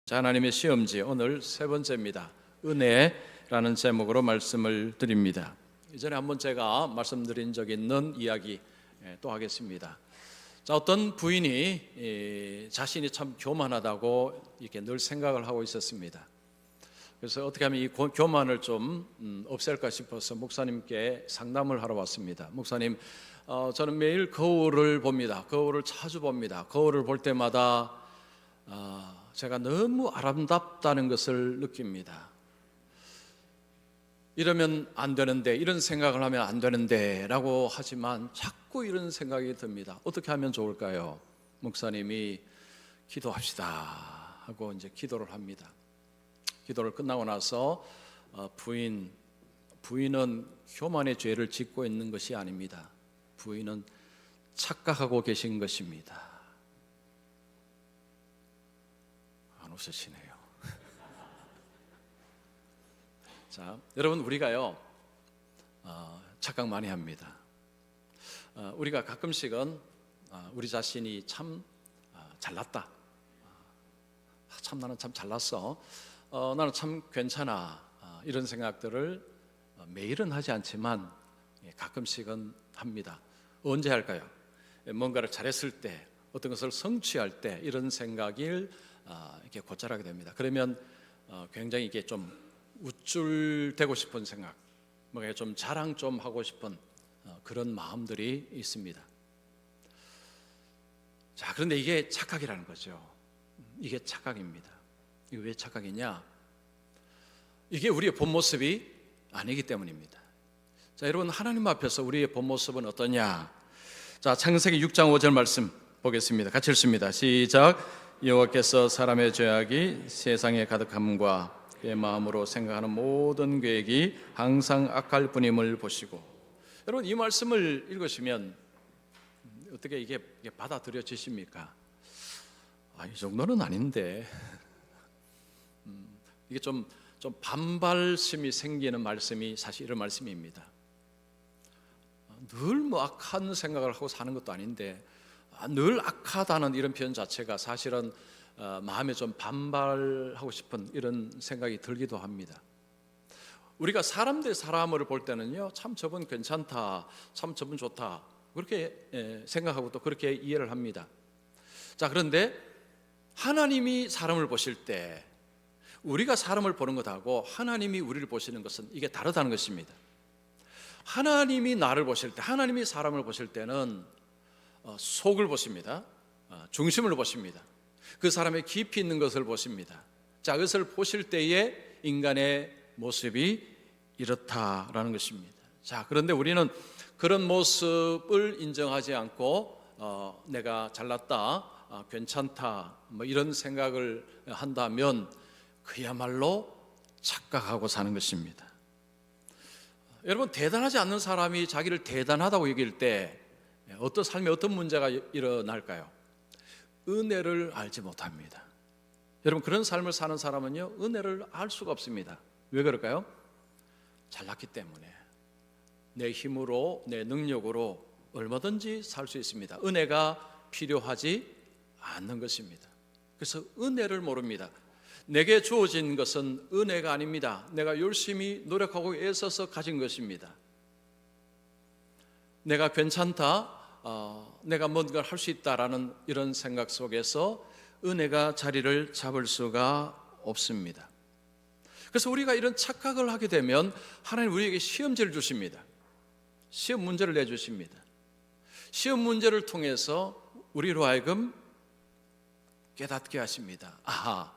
자, 하나님의 시험지 오늘 세 번째입니다. 은혜라는 제목으로 말씀을 드립니다. 이전에 한번 제가 말씀드린 적 있는 이야기 또 하겠습니다. 자, 어떤 부인이 자신이 참 교만하다고 이렇게 늘 생각을 하고 있었습니다. 그래서 어떻게 하면 이 교만을 좀 없앨까 싶어서 목사님께 상담을 하러 왔습니다. 목사님, 저는 매일 거울을 봅니다. 거울을 자주 봅니다. 거울을 볼 때마다 제가 너무 아름답다는 것을 느낍니다. 이러면 안 되는데, 이런 생각을 하면 안 되는데 라고 하지만 자꾸 이런 생각이 듭니다. 어떻게 하면 좋을까요? 목사님이 기도합시다 하고 이제 기도를 합니다. 기도를 끝나고 나서 부인은 교만의 죄를 짓고 있는 것이 아닙니다. 부인은 착각하고 계신 것입니다. 안 웃으시네요. 자, 여러분, 우리가요 착각 많이 합니다. 우리가 가끔씩은 우리 자신이 참 잘났다, 참 나는 참 잘났어, 나는 참 괜찮아, 이런 생각들을 매일은 하지 않지만 가끔씩은 합니다. 언제 할까요? 뭔가를 잘했을 때, 어떤 것을 성취할 때 이런 생각을 이렇게 곧잘하게 됩니다. 그러면 굉장히 이게 좀 우쭐대고 싶은 생각, 뭔가 좀 자랑 좀 하고 싶은 그런 마음들이 있습니다. 자, 그런데 이게 착각이라는 거죠. 이게 착각입니다. 이게 왜 착각이냐? 이게 우리의 본 모습이 아니기 때문입니다. 자, 여러분, 하나님 앞에서 우리의 본 모습은 어떠냐? 자, 창세기 6장 5절 말씀 보겠습니다. 같이 읽습니다. 시작. 여호와께서 사람의 죄악이 세상에 가득함과 그의 마음으로 생각하는 모든 계획이 항상 악할 뿐임을 보시고. 여러분, 이 말씀을 읽으시면 어떻게 이게 받아들여지십니까? 이 정도는 아닌데, 이게 좀 반발심이 생기는 말씀이 사실 이런 말씀입니다. 늘 뭐 악한 생각을 하고 사는 것도 아닌데 늘 악하다는 이런 표현 자체가 사실은 마음에 좀 반발하고 싶은 이런 생각이 들기도 합니다. 우리가 사람 대 사람을 볼 때는요, 참 저분 괜찮다, 참 저분 좋다, 그렇게 생각하고 또 그렇게 이해를 합니다. 자, 그런데 하나님이 사람을 보실 때 우리가 사람을 보는 것하고 하나님이 우리를 보시는 것은 이게 다르다는 것입니다. 하나님이 나를 보실 때, 하나님이 사람을 보실 때는 속을 보십니다. 중심을 보십니다. 그 사람의 깊이 있는 것을 보십니다. 자, 그것을 보실 때에 인간의 모습이 이렇다라는 것입니다. 자, 그런데 우리는 그런 모습을 인정하지 않고 내가 잘났다, 괜찮다, 뭐 이런 생각을 한다면 그야말로 착각하고 사는 것입니다. 여러분, 대단하지 않는 사람이 자기를 대단하다고 여길 때 어떤 삶에 어떤 문제가 일어날까요? 은혜를 알지 못합니다. 여러분, 그런 삶을 사는 사람은요, 은혜를 알 수가 없습니다. 왜 그럴까요? 잘났기 때문에. 내 힘으로, 내 능력으로 얼마든지 살 수 있습니다. 은혜가 필요하지 않는 것입니다. 그래서 은혜를 모릅니다. 내게 주어진 것은 은혜가 아닙니다. 내가 열심히 노력하고 애써서 가진 것입니다. 내가 괜찮다, 내가 뭔가를 할 수 있다라는 이런 생각 속에서 은혜가 자리를 잡을 수가 없습니다. 그래서 우리가 이런 착각을 하게 되면 하나님 우리에게 시험지를 주십니다. 시험 문제를 내주십니다. 시험 문제를 통해서 우리로 하여금 깨닫게 하십니다. 아하,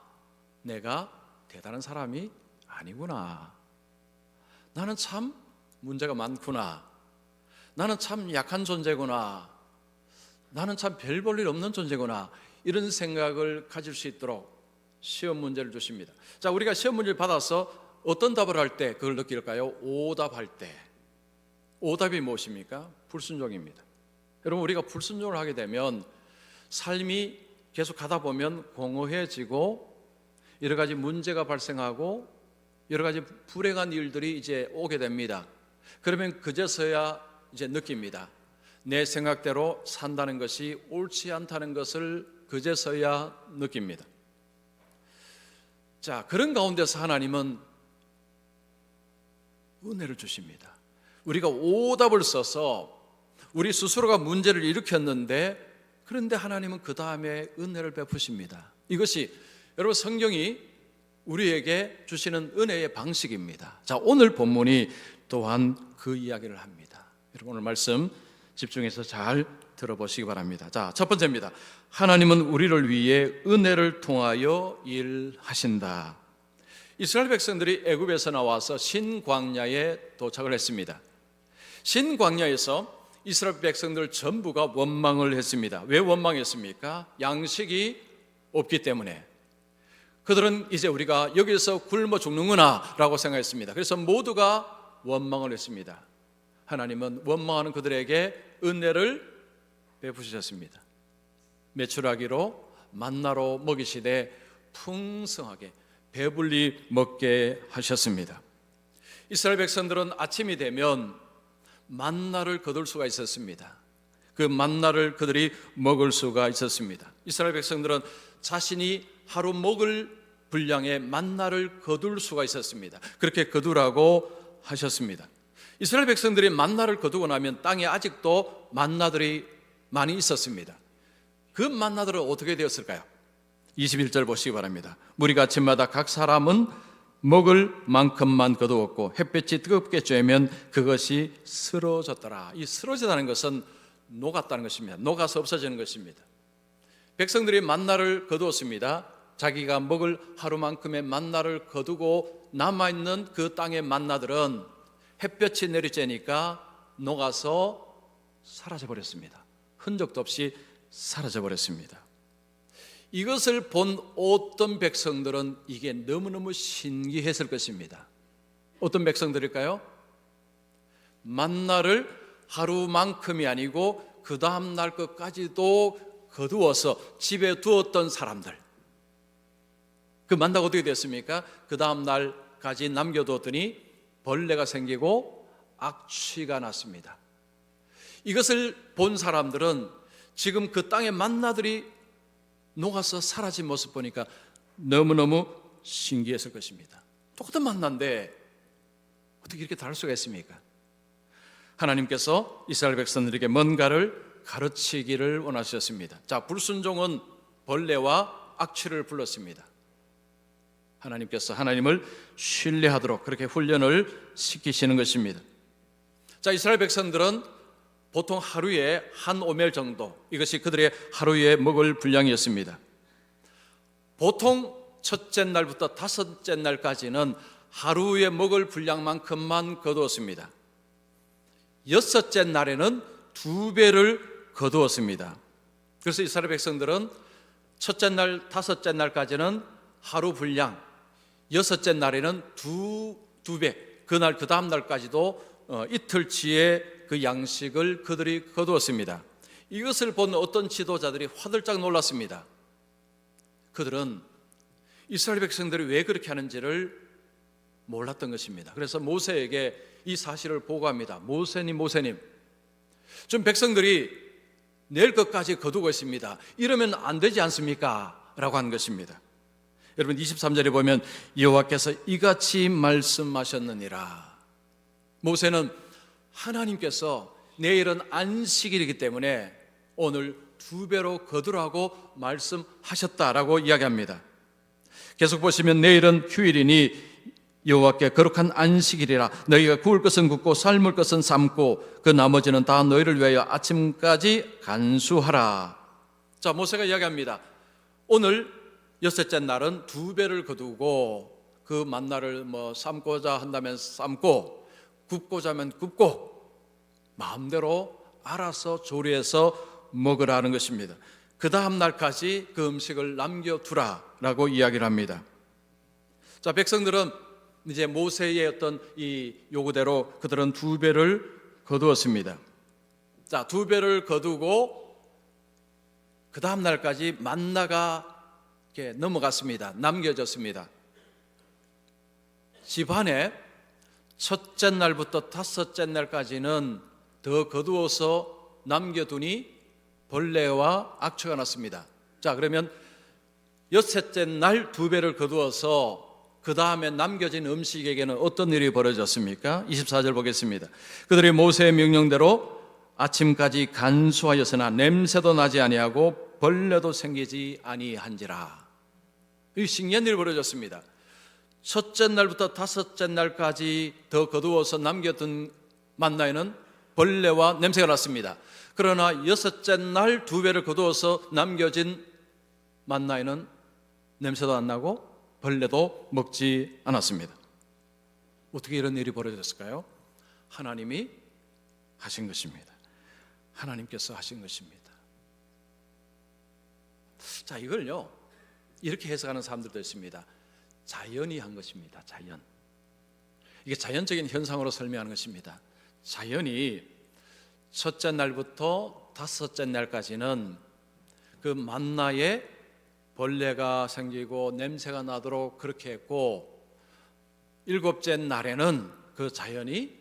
내가 대단한 사람이 아니구나. 나는 참 문제가 많구나. 나는 참 약한 존재구나. 나는 참 별 볼 일 없는 존재구나. 이런 생각을 가질 수 있도록 시험 문제를 주십니다. 자, 우리가 시험 문제를 받아서 어떤 답을 할 때 그걸 느낄까요? 오답할 때. 오답이 무엇입니까? 불순종입니다. 여러분, 우리가 불순종을 하게 되면 삶이 계속 가다 보면 공허해지고 여러 가지 문제가 발생하고 여러 가지 불행한 일들이 이제 오게 됩니다. 그러면 그제서야 이제 느낍니다. 내 생각대로 산다는 것이 옳지 않다는 것을 그제서야 느낍니다. 자, 그런 가운데서 하나님은 은혜를 주십니다. 우리가 오답을 써서 우리 스스로가 문제를 일으켰는데, 그런데 하나님은 그 다음에 은혜를 베푸십니다. 이것이 여러분 성경이 우리에게 주시는 은혜의 방식입니다. 자, 오늘 본문이 또한 그 이야기를 합니다. 여러분 오늘 말씀 집중해서 잘 들어보시기 바랍니다. 자, 첫 번째입니다. 하나님은 우리를 위해 은혜를 통하여 일하신다. 이스라엘 백성들이 애굽에서 나와서 신광야에 도착을 했습니다. 신광야에서 이스라엘 백성들 전부가 원망을 했습니다. 왜 원망했습니까? 양식이 없기 때문에. 그들은 이제 우리가 여기서 굶어 죽는구나 라고 생각했습니다. 그래서 모두가 원망을 했습니다. 하나님은 원망하는 그들에게 은혜를 베푸셨습니다. 메추라기로 만나로 먹이시되 풍성하게 배불리 먹게 하셨습니다. 이스라엘 백성들은 아침이 되면 만나를 거둘 수가 있었습니다. 그 만나를 그들이 먹을 수가 있었습니다. 이스라엘 백성들은 자신이 하루 먹을 분량의 만나를 거둘 수가 있었습니다. 그렇게 거두라고 하셨습니다. 이스라엘 백성들이 만나를 거두고 나면 땅에 아직도 만나들이 많이 있었습니다. 그 만나들은 어떻게 되었을까요? 21절 보시기 바랍니다. 무리가 아침마다 각 사람은 먹을 만큼만 거두었고 햇볕이 뜨겁게 쬐면 그것이 쓰러졌더라. 이 쓰러지다는 것은 녹았다는 것입니다. 녹아서 없어지는 것입니다. 백성들이 만나를 거두었습니다. 자기가 먹을 하루만큼의 만나를 거두고 남아있는 그 땅의 만나들은 햇볕이 내리쬐니까 녹아서 사라져버렸습니다. 흔적도 없이 사라져버렸습니다. 이것을 본 어떤 백성들은 이게 너무너무 신기했을 것입니다. 어떤 백성들일까요? 만나를 하루만큼이 아니고 그 다음 날 것까지도 거두어서 집에 두었던 사람들. 그 만나가 어떻게 됐습니까? 그 다음 날까지 남겨두었더니 벌레가 생기고 악취가 났습니다. 이것을 본 사람들은 지금 그 땅의 만나들이 녹아서 사라진 모습 보니까 너무너무 신기했을 것입니다. 똑같은 만나인데 어떻게 이렇게 다를 수가 있습니까? 하나님께서 이스라엘 백성들에게 뭔가를 가르치기를 원하셨습니다. 자, 불순종은 벌레와 악취를 불렀습니다. 하나님께서 하나님을 신뢰하도록 그렇게 훈련을 시키시는 것입니다. 자, 이스라엘 백성들은 보통 하루에 한 오멜 정도, 이것이 그들의 하루에 먹을 분량이었습니다. 보통 첫째 날부터 다섯째 날까지는 하루에 먹을 분량만큼만 거두었습니다. 여섯째 날에는 2배를 거두었습니다. 그래서 이스라엘 백성들은 첫째 날, 다섯째 날까지는 하루 분량, 여섯째 날에는 두 배, 그날 그 다음 날까지도 이틀치의 그 양식을 그들이 거두었습니다. 이것을 본 어떤 지도자들이 화들짝 놀랐습니다. 그들은 이스라엘 백성들이 왜 그렇게 하는지를 몰랐던 것입니다. 그래서 모세에게 이 사실을 보고합니다. 모세님, 좀 백성들이 내일 것까지 거두고 있습니다. 이러면 안 되지 않습니까? 라고 한 것입니다. 여러분 23절에 보면 여호와께서 이같이 말씀하셨느니라. 모세는 하나님께서 내일은 안식일이기 때문에 오늘 2배로 거두라고 말씀하셨다라고 이야기합니다. 계속 보시면 내일은 휴일이니 여호와께 거룩한 안식일이라. 너희가 구울 것은 굽고 삶을 것은 삶고 그 나머지는 다 너희를 위하여 아침까지 간수하라. 자, 모세가 이야기합니다. 오늘 여섯째 날은 2배를 거두고 그 만나를 삶고자 한다면 삶고 굽고자 하면 굽고 마음대로 알아서 조리해서 먹으라는 것입니다. 그 다음 날까지 그 음식을 남겨두라라고 이야기를 합니다. 자, 백성들은 이제 모세의 어떤 이 요구대로 그들은 2배를 거두었습니다. 자, 2배를 거두고 그 다음 날까지 만나가 이렇게 넘어갔습니다. 남겨졌습니다. 집안에 첫째 날부터 다섯째 날까지는 더 거두어서 남겨두니 벌레와 악취가 났습니다. 자, 그러면 여섯째 날 2배를 거두어서 그 다음에 남겨진 음식에게는 어떤 일이 벌어졌습니까? 24절 보겠습니다. 그들이 모세의 명령대로 아침까지 간수하였으나 냄새도 나지 아니하고 벌레도 생기지 아니한지라. 이 신기한 일이 벌어졌습니다. 첫째 날부터 5째 날까지 더 거두어서 남겨둔 만나에는 벌레와 냄새가 났습니다. 그러나 6째 날 2배를 거두어서 남겨진 만나에는 냄새도 안 나고 벌레도 먹지 않았습니다. 어떻게 이런 일이 벌어졌을까요? 하나님이 하신 것입니다. 하나님께서 하신 것입니다. 자, 이걸요 이렇게 해석하는 사람들도 있습니다. 자연이 한 것입니다. 자연. 이게 자연적인 현상으로 설명하는 것입니다. 자연이 첫째 날부터 5째 날까지는 그 만나에 벌레가 생기고 냄새가 나도록 그렇게 했고, 7째 날에는 그 자연이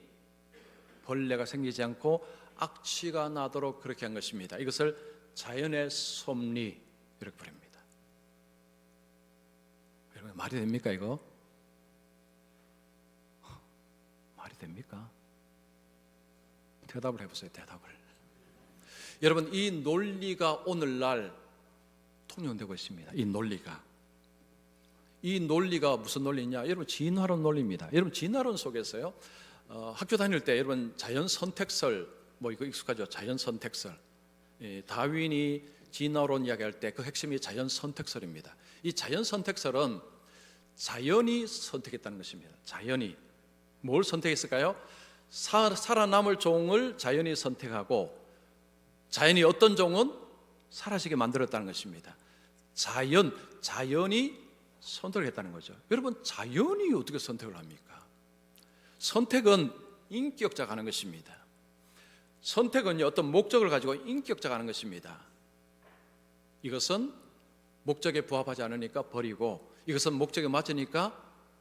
벌레가 생기지 않고 악취가 나도록 그렇게 한 것입니다. 이것을 자연의 섭리 이렇게 부릅니다. 여러분, 말이 됩니까 이거? 말이 됩니까? 대답을 해보세요. 대답을. 여러분, 이 논리가 오늘날 통용되고 있습니다. 이 논리가 무슨 논리냐? 여러분, 진화론 논리입니다. 여러분, 진화론 속에서요 학교 다닐 때 여러분 자연 선택설 뭐 이거 익숙하죠? 자연 선택설. 다윈이 진화론 이야기할 때 그 핵심이 자연 선택설입니다. 이 자연 선택설은 자연이 선택했다는 것입니다. 자연이 뭘 선택했을까요? 살아남을 종을 자연이 선택하고 자연이 어떤 종은 사라지게 만들었다는 것입니다. 자연이 선택을 했다는 거죠. 여러분, 자연이 어떻게 선택을 합니까? 선택은 인격자가 하는 것입니다. 선택은 어떤 목적을 가지고 인격자가 하는 것입니다. 이것은 목적에 부합하지 않으니까 버리고, 이것은 목적에 맞으니까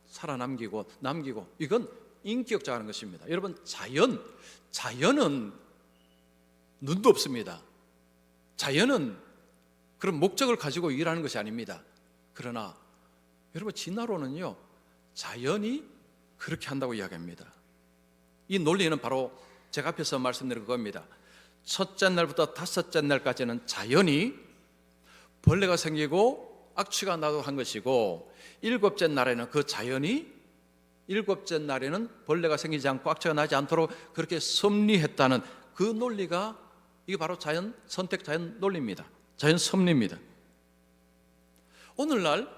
살아남기고 남기고, 이건 인격자가 하는 것입니다. 여러분, 자연은 눈도 없습니다. 자연은 그런 목적을 가지고 일하는 것이 아닙니다. 그러나 여러분, 진화론은요 자연이 그렇게 한다고 이야기합니다. 이 논리는 바로 제가 앞에서 말씀드린 그겁니다. 첫째 날부터 5째 날까지는 자연이 벌레가 생기고 악취가 나도 한 것이고, 7째 날에는 그 자연이 7째 날에는 벌레가 생기지 않고 악취가 나지 않도록 그렇게 섭리했다는 그 논리가, 이게 바로 자연 선택, 자연 논리입니다. 자연 섭리입니다. 오늘날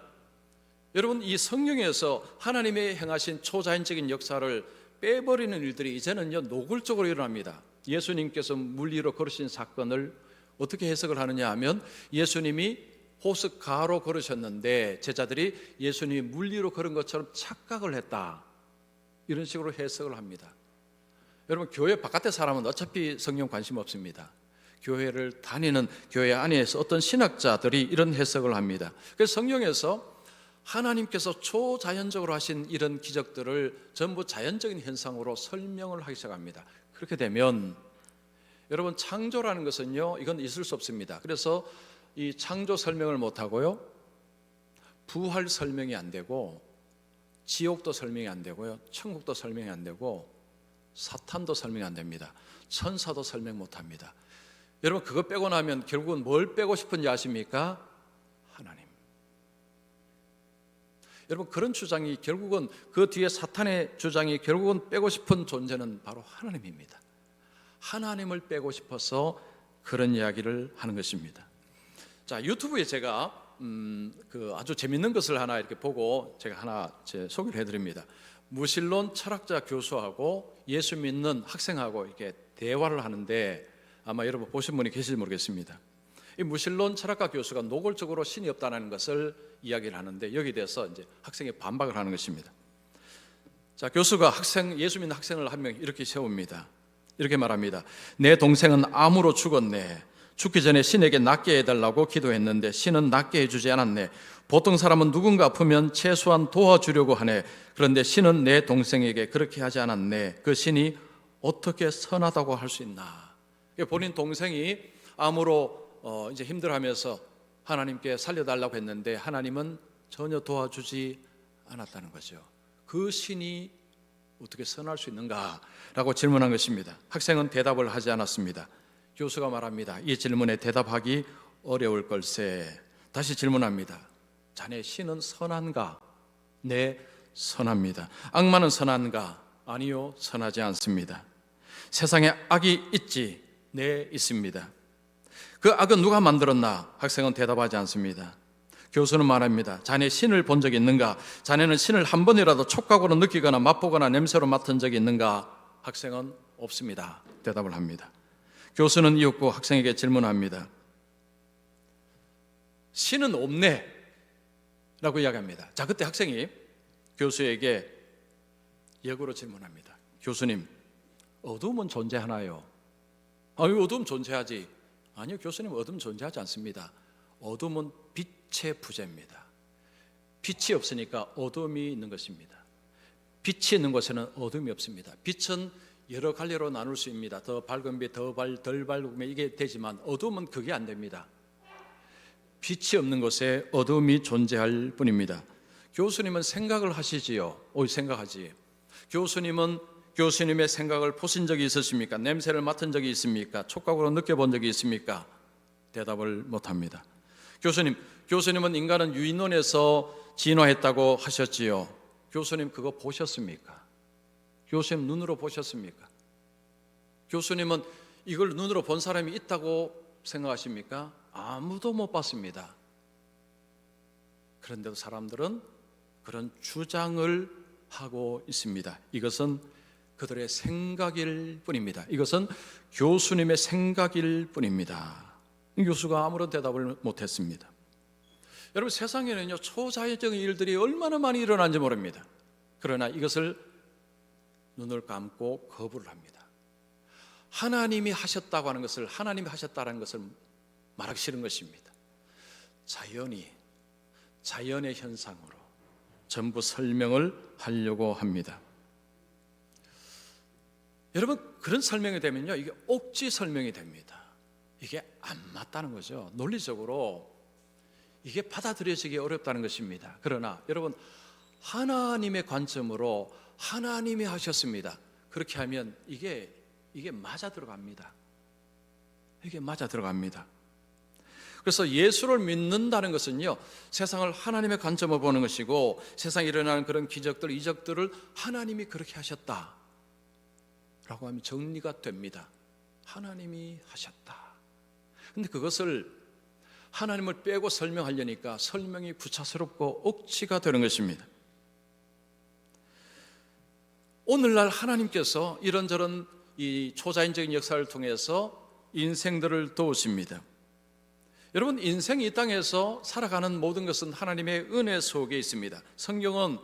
여러분, 이 성경에서 하나님의 행하신 초자연적인 역사를 빼버리는 일들이 이제는요 노골적으로 일어납니다. 예수님께서 물 위로 걸으신 사건을 어떻게 해석을 하느냐 하면, 예수님이 호숫가로 걸으셨는데 제자들이 예수님이 물 위로 걸은 것처럼 착각을 했다, 이런 식으로 해석을 합니다. 여러분, 교회 바깥의 사람은 어차피 성경 관심 없습니다. 교회를 다니는 교회 안에서 어떤 신학자들이 이런 해석을 합니다. 그래서 성경에서 하나님께서 초자연적으로 하신 이런 기적들을 전부 자연적인 현상으로 설명을 하기 시작합니다. 그렇게 되면 여러분, 창조라는 것은요 이건 있을 수 없습니다. 그래서 이 창조 설명을 못하고요, 부활 설명이 안 되고, 지옥도 설명이 안 되고요, 천국도 설명이 안 되고, 사탄도 설명이 안 됩니다. 천사도 설명 못합니다. 여러분, 그거 빼고 나면 결국은 뭘 빼고 싶은지 아십니까? 하나님. 여러분, 그런 주장이 결국은, 그 뒤에 사탄의 주장이 결국은 빼고 싶은 존재는 바로 하나님입니다. 하나님을 빼고 싶어서 그런 이야기를 하는 것입니다. 자, 유튜브에 제가 그 아주 재밌는 것을 하나 이렇게 보고 제가 하나 소개를 해드립니다. 무신론 철학자 교수하고 예수 믿는 학생하고 이렇게 대화를 하는데, 아마 여러분 보신 분이 계실지 모르겠습니다. 이 무신론 철학가 교수가 노골적으로 신이 없다는 것을 이야기를 하는데, 여기에 대해서 이제 학생이 반박을 하는 것입니다. 자, 교수가 예수 믿는 학생을 한 명 이렇게 세웁니다. 이렇게 말합니다. 내 동생은 암으로 죽었네. 죽기 전에 신에게 낫게 해달라고 기도했는데 신은 낫게 해주지 않았네. 보통 사람은 누군가 아프면 최소한 도와주려고 하네. 그런데 신은 내 동생에게 그렇게 하지 않았네. 그 신이 어떻게 선하다고 할 수 있나? 본인 동생이 암으로 이제 힘들어하면서 하나님께 살려달라고 했는데 하나님은 전혀 도와주지 않았다는 거죠. 그 신이 어떻게 선할 수 있는가라고 질문한 것입니다. 학생은 대답을 하지 않았습니다. 교수가 말합니다. 이 질문에 대답하기 어려울 걸세. 다시 질문합니다. 자네 신은 선한가? 네, 선합니다. 악마는 선한가? 아니요, 선하지 않습니다. 세상에 악이 있지? 네, 있습니다. 그 악은 누가 만들었나? 학생은 대답하지 않습니다. 교수는 말합니다. 자네 신을 본 적이 있는가? 자네는 신을 한 번이라도 촉각으로 느끼거나 맛보거나 냄새로 맡은 적이 있는가? 학생은 없습니다. 대답을 합니다. 교수는 이윽고 학생에게 질문합니다. 신은 없네 라고 이야기합니다. 자, 그때 학생이 교수에게 역으로 질문합니다. 교수님, 어둠은 존재하나요? 아유, 어둠 존재하지. 아니요, 교수님, 어둠 존재하지 않습니다. 어둠은 빛의 부재입니다. 빛이 없으니까 어둠이 있는 것입니다. 빛이 있는 곳에는 어둠이 없습니다. 빛은 여러 갈래로 나눌 수 있습니다. 더 밝은 빛, 덜 밝은 빛, 이게 되지만 어둠은 그게 안 됩니다. 빛이 없는 곳에 어둠이 존재할 뿐입니다. 교수님은 생각을 하시지요. 생각하지. 교수님은 교수님의 생각을 보신 적이 있으십니까? 냄새를 맡은 적이 있습니까? 촉각으로 느껴본 적이 있습니까? 대답을 못합니다. 교수님은 인간은 유인원에서 진화했다고 하셨지요. 교수님 그거 보셨습니까? 교수님 눈으로 보셨습니까? 교수님은 이걸 눈으로 본 사람이 있다고 생각하십니까? 아무도 못 봤습니다. 그런데도 사람들은 그런 주장을 하고 있습니다. 이것은 그들의 생각일 뿐입니다. 이것은 교수님의 생각일 뿐입니다. 교수가 아무런 대답을 못했습니다. 여러분, 세상에는요 초자연적인 일들이 얼마나 많이 일어나는지 모릅니다. 그러나 이것을 눈을 감고 거부를 합니다. 하나님이 하셨다고 하는 것을, 하나님이 하셨다는 것을 말하기 싫은 것입니다. 자연의 현상으로 전부 설명을 하려고 합니다. 여러분, 그런 설명이 되면요 이게 옥지 설명이 됩니다. 이게 안 맞다는 거죠. 논리적으로 이게 받아들여지기 어렵다는 것입니다. 그러나 여러분, 하나님의 관점으로 하나님이 하셨습니다. 그렇게 하면 이게 맞아 들어갑니다. 이게 맞아 들어갑니다. 그래서 예수를 믿는다는 것은요 세상을 하나님의 관점으로 보는 것이고, 세상에 일어나는 그런 기적들, 이적들을 하나님이 그렇게 하셨다 라고 하면 정리가 됩니다. 하나님이 하셨다. 근데 그것을 하나님을 빼고 설명하려니까 설명이 구차스럽고 억지가 되는 것입니다. 오늘날 하나님께서 이런저런 이 초자연적인 역사를 통해서 인생들을 도우십니다. 여러분, 인생이 이 땅에서 살아가는 모든 것은 하나님의 은혜 속에 있습니다. 성경은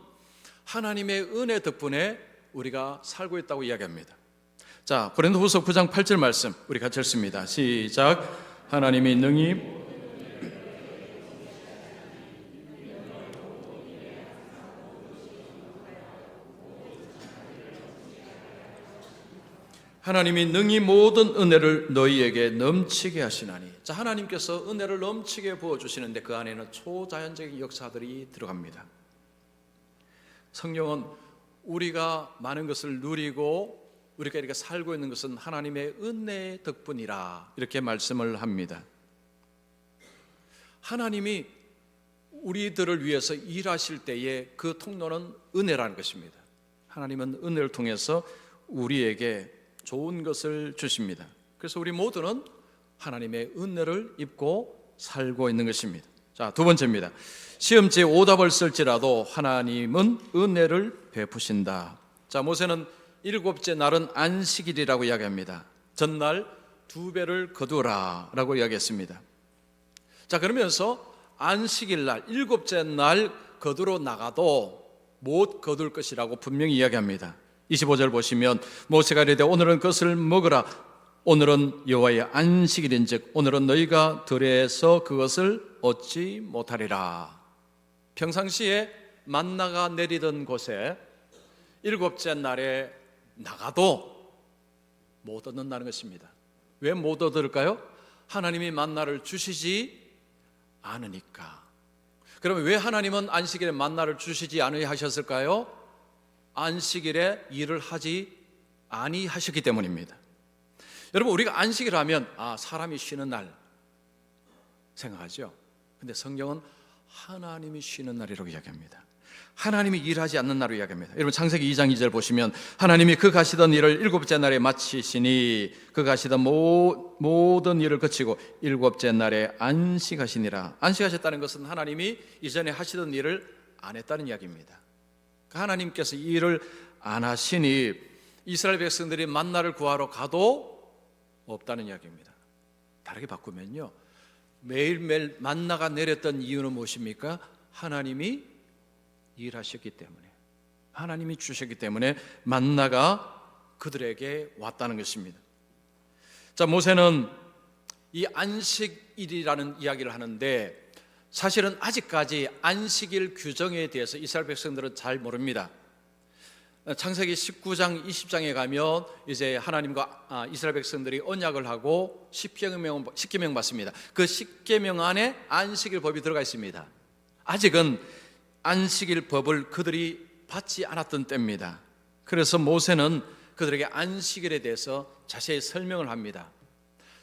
하나님의 은혜 덕분에 우리가 살고 있다고 이야기합니다. 자, 고린도후서 9장 8절 말씀 우리 같이 읽습니다. 시작. 하나님이 능히 모든 은혜를 너희에게 넘치게 하시나니. 자, 하나님께서 은혜를 넘치게 부어주시는데 그 안에는 초자연적인 역사들이 들어갑니다. 성경은 우리가 많은 것을 누리고 우리가 이렇게 살고 있는 것은 하나님의 은혜 덕분이라 이렇게 말씀을 합니다. 하나님이 우리들을 위해서 일하실 때에 그 통로는 은혜라는 것입니다. 하나님은 은혜를 통해서 우리에게 좋은 것을 주십니다. 그래서 우리 모두는 하나님의 은혜를 입고 살고 있는 것입니다. 자, 두 번째입니다. 시험지에 오답을 쓸지라도 하나님은 은혜를 베푸신다. 자, 모세는 일곱째 날은 안식일이라고 이야기합니다. 전날 2배를 거두라 라고 이야기했습니다. 자, 그러면서 안식일 날, 일곱째 날 거두러 나가도 못 거둘 것이라고 분명히 이야기합니다. 25절 보시면 모세가 이르되 오늘은 그것을 먹으라. 오늘은 여호와의 안식일인즉 오늘은 너희가 들에서 그것을 얻지 못하리라. 평상시에 만나가 내리던 곳에 일곱째 날에 나가도 못 얻는다는 것입니다. 왜 못 얻을까요? 하나님이 만나를 주시지 아느니까. 그러면 왜 하나님은 안식일에 만나를 주시지 아니하셨을까요? 안식일에 일을 하지 아니하셨기 때문입니다. 여러분, 우리가 안식일 하면 사람이 쉬는 날 생각하죠. 근데 성경은 하나님이 쉬는 날이라고 이야기합니다. 하나님이 일하지 않는 날을 이야기합니다. 여러분, 창세기 2장 2절 보시면 하나님이 그 가시던 일을 일곱째 날에 마치시니 그 가시던 모든 일을 그치고 일곱째 날에 안식하시니라. 안식하셨다는 것은 하나님이 이전에 하시던 일을 안 했다는 이야기입니다. 하나님께서 이 일을 안 하시니 이스라엘 백성들이 만나를 구하러 가도 없다는 이야기입니다. 다르게 바꾸면요, 매일매일 만나가 내렸던 이유는 무엇입니까? 하나님이 일하셨기 때문에, 하나님이 주셨기 때문에 만나가 그들에게 왔다는 것입니다. 자, 모세는 이 안식일이라는 이야기를 하는데 사실은 아직까지 안식일 규정에 대해서 이스라엘 백성들은 잘 모릅니다. 창세기 19장 20장에 가면 이제 하나님과 이스라엘 백성들이 언약을 하고 십계명 받습니다. 그 십계명 안에 안식일 법이 들어가 있습니다. 아직은 안식일 법을 그들이 받지 않았던 때입니다. 그래서 모세는 그들에게 안식일에 대해서 자세히 설명을 합니다.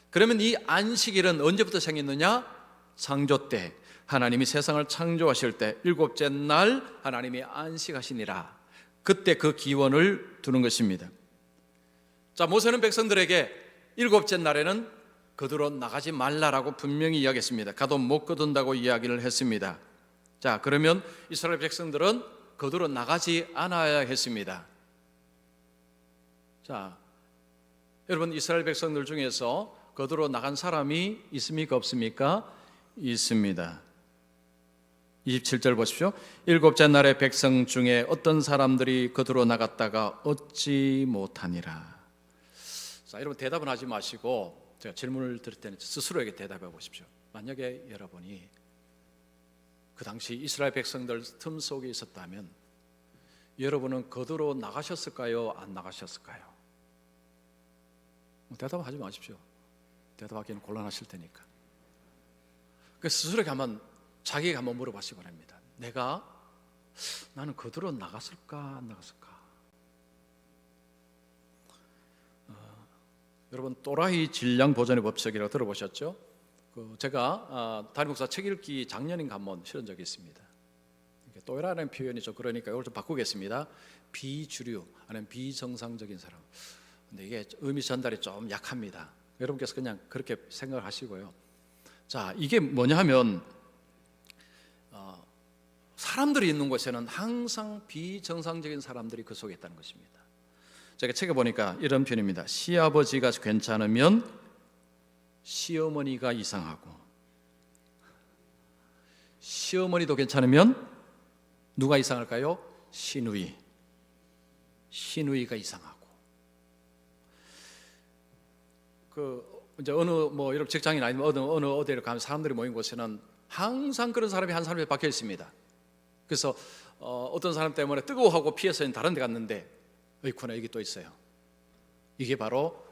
그러면 이 안식일은 언제부터 생겼느냐? 창조 때, 하나님이 세상을 창조하실 때 일곱째 날 하나님이 안식하시니라. 그때 그 기원을 두는 것입니다. 자, 모세는 백성들에게 일곱째 날에는 거두러 나가지 말라라고 분명히 이야기했습니다. 가도 못 거둔다고 이야기를 했습니다. 자, 그러면 이스라엘 백성들은 거두러 나가지 않아야 했습니다. 자, 여러분, 이스라엘 백성들 중에서 거두러 나간 사람이 있습니까? 없습니까? 있습니다. 27절 보십시오. 일곱째 날에 백성 중에 어떤 사람들이 거두러 나갔다가 얻지 못하니라. 자, 여러분, 대답은 하지 마시고 제가 질문을 드릴 때는 스스로에게 대답해 보십시오. 만약에 여러분이 그 당시 이스라엘 백성들 틈 속에 있었다면 여러분은 거두러 나가셨을까요? 안 나가셨을까요? 대답하지 마십시오. 대답하기는 곤란하실 테니까. 스스로에게 자기에게 한번 물어보시기 바랍니다. 나는 거두러 나갔을까 안 나갔을까? 여러분, 또라이 질량 보존의 법칙이라고 들어보셨죠? 제가 담임 목사 책 읽기 작년인가 한번 실은 적이 있습니다. 또라이라는 표현이 좀 그러니까 이걸 좀 바꾸겠습니다. 비주류 아니면 비정상적인 사람. 근데 이게 의미 전달이 좀 약합니다. 여러분께서 그냥 그렇게 생각을 하시고요. 자, 이게 뭐냐 하면 사람들이 있는 곳에는 항상 비정상적인 사람들이 그 속에 있다는 것입니다. 제가 책에 보니까 이런 표현입니다. 시아버지가 괜찮으면 시어머니가 이상하고, 시어머니도 괜찮으면 누가 이상할까요? 시누이가 이상하고. 이제 여러분 직장이나 아니면 어느 어디를 가면 사람들이 모인 곳에는 항상 그런 사람이 한 사람이 박혀 있습니다. 그래서 어떤 사람 때문에 뜨거워하고 피해서 다른 데 갔는데 어이쿠나 여기 또 있어요. 이게 바로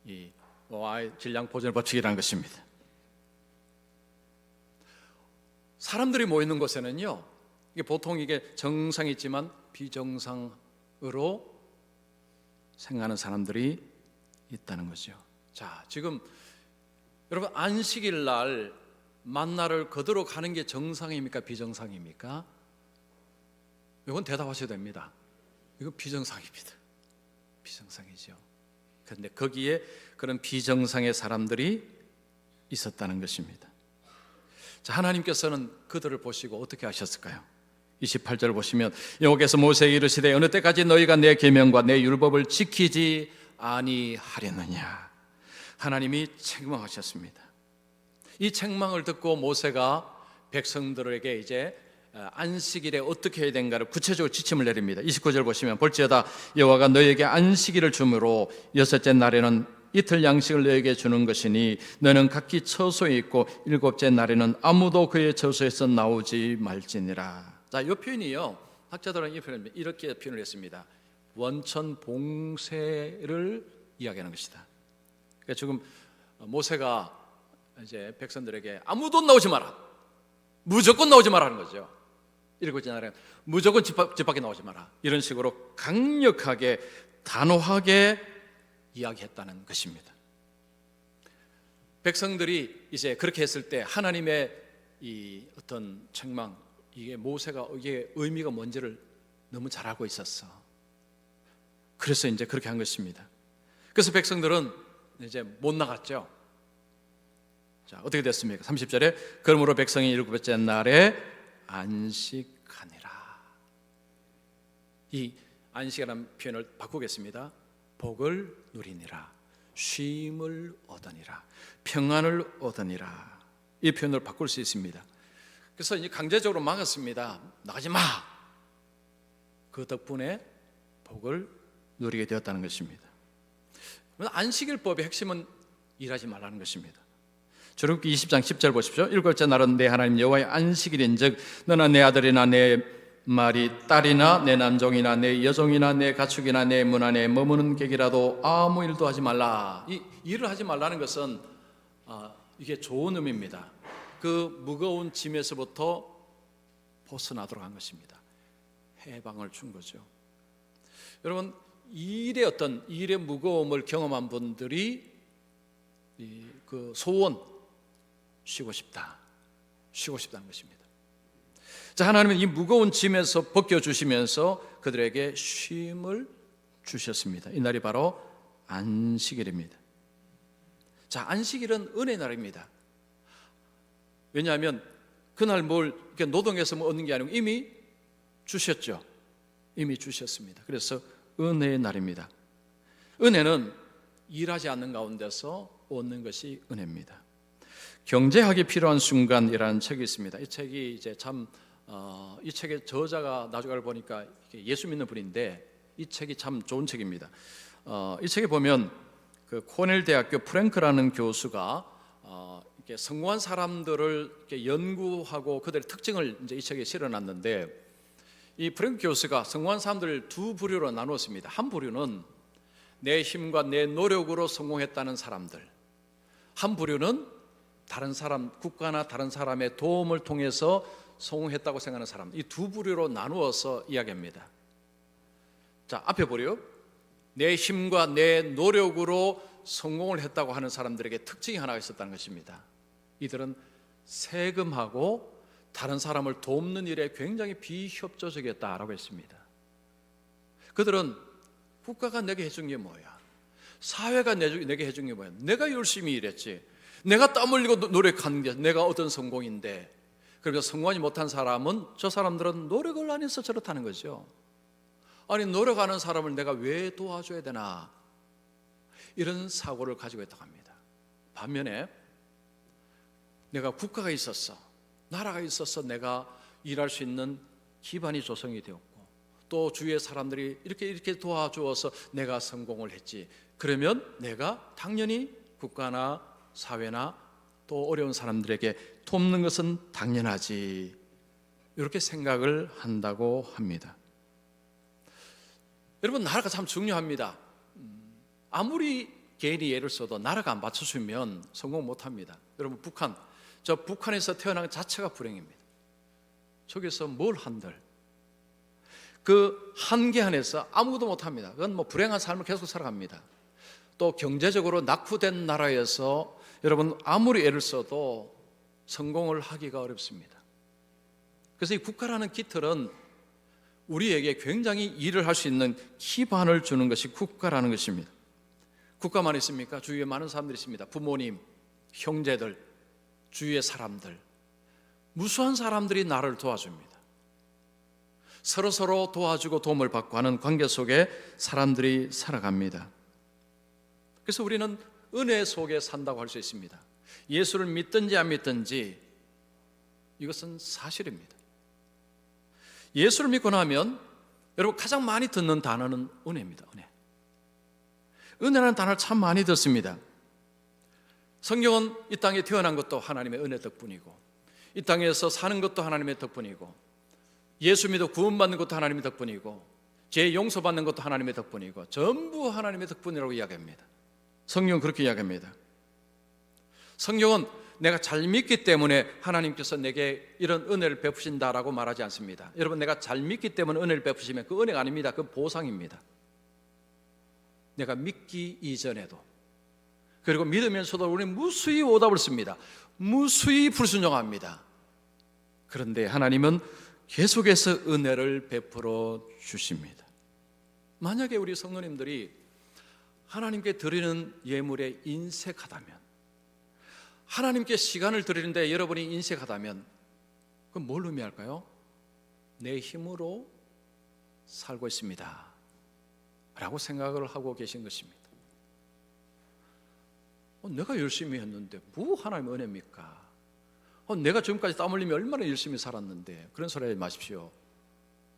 이 질량 보존 법칙이라는 것입니다. 사람들이 모이는 곳에는요, 이게 보통 이게 정상이 있지만 비정상으로 생각하는 사람들이 있다는 거죠. 자, 지금 여러분, 안식일 날 만나를 거두러 가는 게 정상입니까? 비정상입니까? 이건 대답하셔야 됩니다. 이건 비정상입니다. 비정상이죠. 그런데 거기에 그런 비정상의 사람들이 있었다는 것입니다. 자, 하나님께서는 그들을 보시고 어떻게 하셨을까요? 28절을 보시면 여호와께서 모세에게 이르시되 어느 때까지 너희가 내 계명과 내 율법을 지키지 아니하려느냐. 하나님이 책망하셨습니다. 이 책망을 듣고 모세가 백성들에게 이제 안식일에 어떻게 해야 되는가를 구체적으로 지침을 내립니다. 29절 보시면 볼지어다 여호와가 너희에게 안식일을 주므로 여섯째 날에는 이틀 양식을 너희에게 주는 것이니 너는 각기 처소에 있고 일곱째 날에는 아무도 그의 처소에서 나오지 말지니라. 자, 이 표현이요, 학자들은 이 표현을 이렇게 표현을 했습니다. 원천 봉쇄를 이야기하는 것이다. 그러니까 지금 모세가 이제 백성들에게 아무도 나오지 마라, 무조건 나오지 마라 하는 거죠. 이러고 있잖아요. 무조건 집 밖에 나오지 마라, 이런 식으로 강력하게 단호하게 이야기했다는 것입니다. 백성들이 이제 그렇게 했을 때 하나님의 이 어떤 책망, 이게 모세가 이게 의미가 뭔지를 너무 잘 알고 있었어. 그래서 이제 그렇게 한 것입니다. 그래서 백성들은 이제 못 나갔죠. 자, 어떻게 됐습니까? 30절에 그러므로 백성이 일곱째 날에 안식하니라. 이 안식이라는 표현을 바꾸겠습니다. 복을 누리니라, 쉼을 얻으니라, 평안을 얻으니라, 이 표현을 바꿀 수 있습니다. 그래서 이제 강제적으로 막았습니다. 나가지 마. 그 덕분에 복을 누리게 되었다는 것입니다. 안식일법의 핵심은 일하지 말라는 것입니다. 출애굽기 20장 10절 보십시오. 일곱째 날은 내 하나님 여호와의 안식일인즉 너나 내 아들이나 내 말이 딸이나 내 남종이나 내 여종이나 내 가축이나 내 문 안에 머무는 객이라도 아무 일도 하지 말라. 이 일을 하지 말라는 것은 이게 좋은 의미입니다. 그 무거운 짐에서부터 벗어나도록 한 것입니다. 해방을 준 거죠. 여러분, 일의 무거움을 경험한 분들이 그 소원, 쉬고 싶다는 것입니다. 자, 하나님은 이 무거운 짐에서 벗겨주시면서 그들에게 쉼을 주셨습니다. 이 날이 바로 안식일입니다. 자, 안식일은 은혜의 날입니다. 왜냐하면 그날 뭘 노동해서 얻는 게 아니고 이미 주셨죠. 이미 주셨습니다. 그래서 은혜의 날입니다. 은혜는 일하지 않는 가운데서 얻는 것이 은혜입니다. 경제학이 필요한 순간이라는 책이 있습니다. 이 책이 이제 이 책의 저자가 나중에 보니까 예수 믿는 분인데 이 책이 참 좋은 책입니다. 이 책에 보면 그 코넬 대학교 프랭크라는 교수가 이렇게 성공한 사람들을 이렇게 연구하고 그들의 특징을 이제 이 책에 실어놨는데, 이 프랭크 교수가 성공한 사람들을 두 부류로 나누었습니다. 한 부류는 내 힘과 내 노력으로 성공했다는 사람들, 한 부류는 다른 사람, 국가나 다른 사람의 도움을 통해서 성공했다고 생각하는 사람, 이 두 부류로 나누어서 이야기합니다. 자, 앞에 보려. 내 힘과 내 노력으로 성공을 했다고 하는 사람들에게 특징이 하나가 있었다는 것입니다. 이들은 세금하고 다른 사람을 돕는 일에 굉장히 비협조적이었다라고 했습니다. 그들은 국가가 내게 해준 게 뭐야? 사회가 내게 해준 게 뭐야? 내가 열심히 일했지, 내가 땀 흘리고 노력한 게 내가 얻은 성공인데, 그러면서 성공하지 못한 사람은, 저 사람들은 노력을 안 해서 저렇다는 거죠. 아니, 노력하는 사람을 내가 왜 도와줘야 되나, 이런 사고를 가지고 있다고 합니다. 반면에 내가 국가가 있었어, 나라가 있어서 내가 일할 수 있는 기반이 조성이 되었고, 또 주위의 사람들이 이렇게 도와주어서 내가 성공을 했지, 그러면 내가 당연히 국가나 사회나 또 어려운 사람들에게 돕는 것은 당연하지, 이렇게 생각을 한다고 합니다. 여러분, 나라가 참 중요합니다. 아무리 개인이 예를 써도 나라가 안 받쳐주면 성공 못합니다. 여러분, 북한에서 태어난 것 자체가 불행입니다. 저기서 뭘 한들 그 한계 안에서 아무것도 못합니다. 그건 뭐 불행한 삶을 계속 살아갑니다. 또 경제적으로 낙후된 나라에서 여러분 아무리 애를 써도 성공을 하기가 어렵습니다. 그래서 이 국가라는 깃털은 우리에게 굉장히 일을 할 수 있는 기반을 주는 것이 국가라는 것입니다. 국가만 있습니까? 주위에 많은 사람들이 있습니다. 부모님, 형제들, 주위의 사람들, 무수한 사람들이 나를 도와줍니다. 서로 도와주고 도움을 받고 하는 관계 속에 사람들이 살아갑니다. 그래서 우리는 은혜 속에 산다고 할 수 있습니다. 예수를 믿든지 안 믿든지 이것은 사실입니다. 예수를 믿고 나면 여러분 가장 많이 듣는 단어는 은혜입니다. 은혜라는 단어를 참 많이 듣습니다. 성경은 이 땅에 태어난 것도 하나님의 은혜 덕분이고, 이 땅에서 사는 것도 하나님의 덕분이고, 예수 믿어 구원받는 것도 하나님의 덕분이고, 죄 용서받는 것도 하나님의 덕분이고, 전부 하나님의 덕분이라고 이야기합니다. 성경은 그렇게 이야기합니다. 성경은 내가 잘 믿기 때문에 하나님께서 내게 이런 은혜를 베푸신다라고 말하지 않습니다. 여러분, 내가 잘 믿기 때문에 은혜를 베푸시면 그 은혜가 아닙니다. 그 보상입니다. 내가 믿기 이전에도, 그리고 믿으면서도 우리는 무수히 오답을 씁니다. 무수히 불순종합니다. 그런데 하나님은 계속해서 은혜를 베풀어 주십니다. 만약에 우리 성도님들이 하나님께 드리는 예물에 인색하다면, 하나님께 시간을 드리는데 여러분이 인색하다면, 그럼 뭘 의미할까요? 내 힘으로 살고 있습니다 라고 생각을 하고 계신 것입니다. 내가 열심히 했는데 뭐 하나님의 은혜입니까? 내가 지금까지 땀 흘리며 얼마나 열심히 살았는데, 그런 소리 하지 마십시오.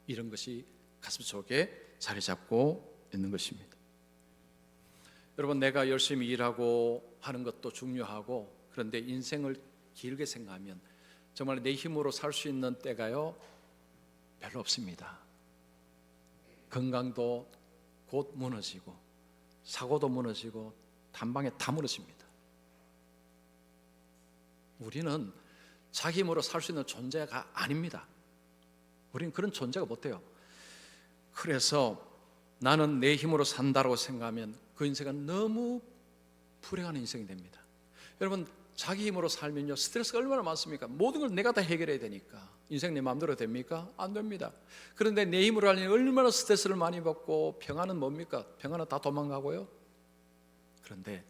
이런 것이 가슴속에 자리 잡고 있는 것입니다. 여러분, 내가 열심히 일하고 하는 것도 중요하고, 그런데 인생을 길게 생각하면 정말 내 힘으로 살 수 있는 때가요 별로 없습니다. 건강도 곧 무너지고, 사고도 무너지고, 단방에 다 무너집니다. 우리는 자기 힘으로 살 수 있는 존재가 아닙니다. 우리는 그런 존재가 못 돼요. 그래서 나는 내 힘으로 산다고 생각하면 그 인생은 너무 불행한 인생이 됩니다. 여러분, 자기 힘으로 살면요 스트레스가 얼마나 많습니까? 모든 걸 내가 다 해결해야 되니까. 인생 내 마음대로 됩니까? 안 됩니다. 그런데 내 힘으로 하려면 얼마나 스트레스를 많이 받고, 평안은 뭡니까? 평안은 다 도망가고요. 그런데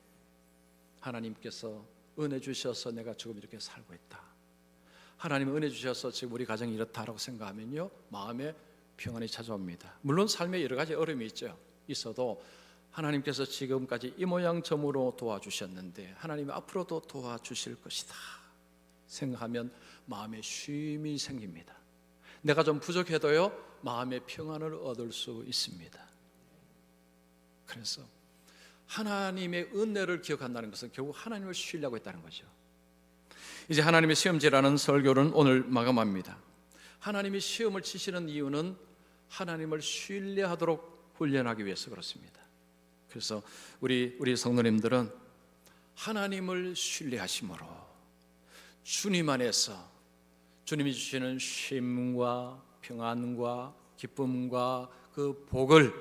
하나님께서 은혜 주셔서 내가 지금 이렇게 살고 있다, 하나님 은혜 주셔서 지금 우리 가정이 이렇다라고 생각하면요 마음에 평안이 찾아옵니다. 물론 삶에 여러 가지 어려움이 있어도 하나님께서 지금까지 이 모양 저모로 도와주셨는데 하나님이 앞으로도 도와주실 것이다 생각하면 마음에 쉼이 생깁니다. 내가 좀 부족해도요 마음의 평안을 얻을 수 있습니다. 그래서 하나님의 은혜를 기억한다는 것은 결국 하나님을 신뢰하고 있다는 거죠. 이제 하나님의 시험지라는 설교는 오늘 마감합니다. 하나님이 시험을 치시는 이유는 하나님을 신뢰하도록 훈련하기 위해서 그렇습니다. 그래서 우리 성도님들은 하나님을 신뢰하심으로 주님 안에서 주님이 주시는 쉼과 평안과 기쁨과 그 복을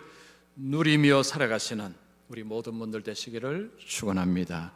누리며 살아가시는 우리 모든 분들 되시기를 축원합니다.